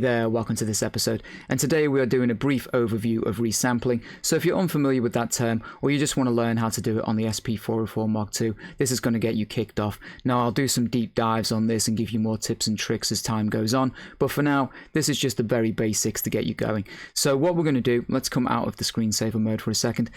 Hey there, welcome to this episode, and today we are doing a brief overview of resampling. So if you're unfamiliar with that term, or you just want to learn how to do it on the SP-404 MKII, this is going to get you kicked off. Now I'll do some deep dives on this and give you more tips and tricks as time goes on, but for now, this is just the very basics to get you going. So what we're going to do, let's come out of the screensaver mode for a second.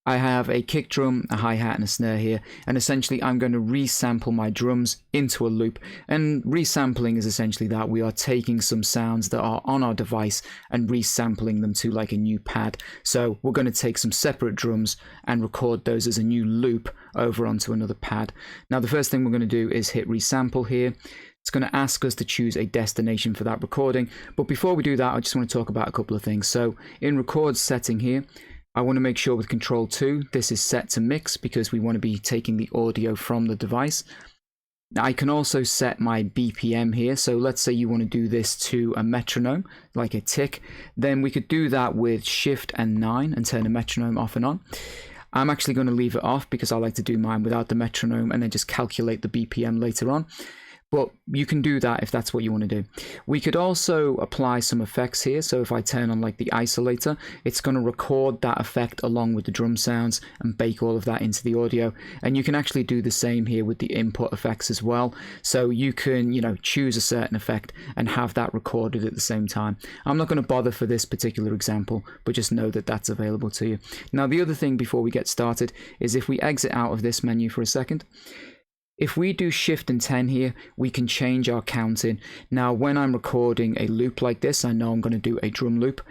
I have a kick drum, a hi-hat and a snare here, and essentially I'm going to resample my drums into a loop. And resampling is essentially that we are taking some sounds that are on our device and resampling them to like a new pad. So we're going to take some separate drums and record those as a new loop over onto another pad. Now the first thing we're going to do is hit resample here. It's going to ask us to choose a destination for that recording, but before we do that I just want to talk about a couple of things. So in record setting here, I want to make sure with Control 2 this is set to mix because we want to be taking the audio from the device. Now I can also set my BPM here, so let's say you want to do this to a metronome, like a tick, then we could do that with Shift and 9 and turn the metronome off and on. I'm actually going to leave it off because I like to do mine without the metronome and then just calculate the BPM later on. But you can do that if that's what you want to do. We could also apply some effects here. So if I turn on like the isolator, it's going to record that effect along with the drum sounds and bake all of that into the audio. And you can actually do the same here with the input effects as well. So you can, choose a certain effect and have that recorded at the same time. I'm not going to bother for this particular example, but just know that that's available to you. Now, the other thing before we get started is if we exit out of this menu for a second, if we do Shift and 10 here, we can change our counting. Now, when I'm recording a loop like this, I know I'm going to do a drum loop.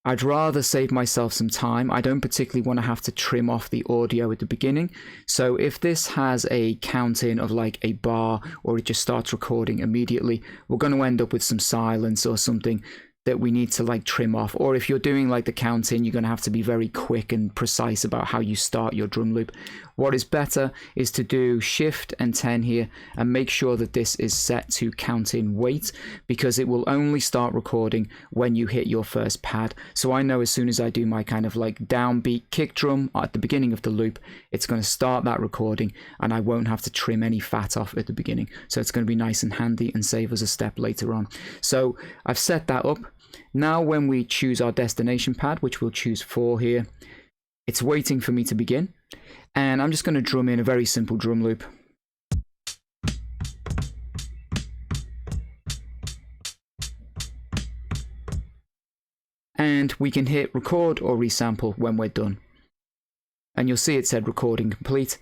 I'd rather save myself some time. I don't particularly want to have to trim off the audio at the beginning. So if this has a counting of like a bar, or it just starts recording immediately, we're going to end up with some silence or something that we need to like trim off. Or if you're doing like the counting, you're going to have to be very quick and precise about how you start your drum loop. What is better is to do Shift and 10 here and make sure that this is set to count in wait, because it will only start recording when you hit your first pad. So I know as soon as I do my kind of like downbeat kick drum at the beginning of the loop, it's going to start that recording and I won't have to trim any fat off at the beginning. So it's going to be nice and handy and save us a step later on. So I've set that up. Now when we choose our destination pad, which we'll choose 4 here, it's waiting for me to begin. And I'm just going to drum in a very simple drum loop. And we can hit record or resample when we're done. And you'll see it said recording complete.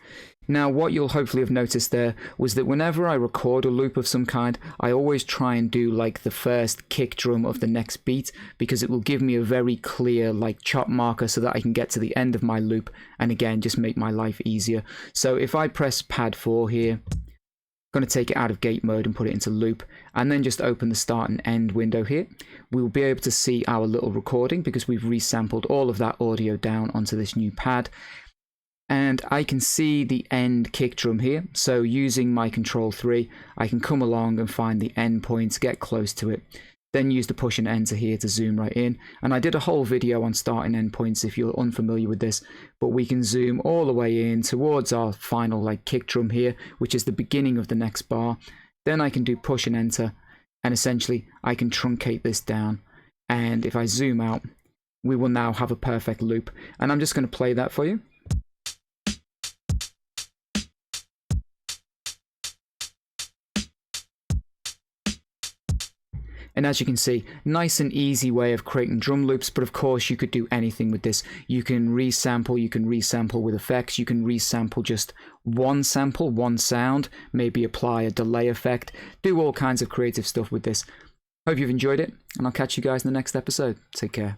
Now what you'll hopefully have noticed there was that whenever I record a loop of some kind, I always try and do like the first kick drum of the next beat, because it will give me a very clear like chop marker so that I can get to the end of my loop and again just make my life easier. So if I press pad 4 here, I'm going to take it out of gate mode and put it into loop, and then just open the start and end window here. We'll be able to see our little recording because we've resampled all of that audio down onto this new pad. And I can see the end kick drum here. So using my Control 3, I can come along and find the end points, get close to it, then use the push and enter here to zoom right in. And I did a whole video on start and end points if you're unfamiliar with this, but we can zoom all the way in towards our final like kick drum here, which is the beginning of the next bar. Then I can do push and enter, and essentially I can truncate this down. And if I zoom out, we will now have a perfect loop. And I'm just going to play that for you. And as you can see, nice and easy way of creating drum loops, but of course you could do anything with this. You can resample with effects, you can resample just one sample, one sound, maybe apply a delay effect, do all kinds of creative stuff with this. Hope you've enjoyed it, and I'll catch you guys in the next episode. Take care.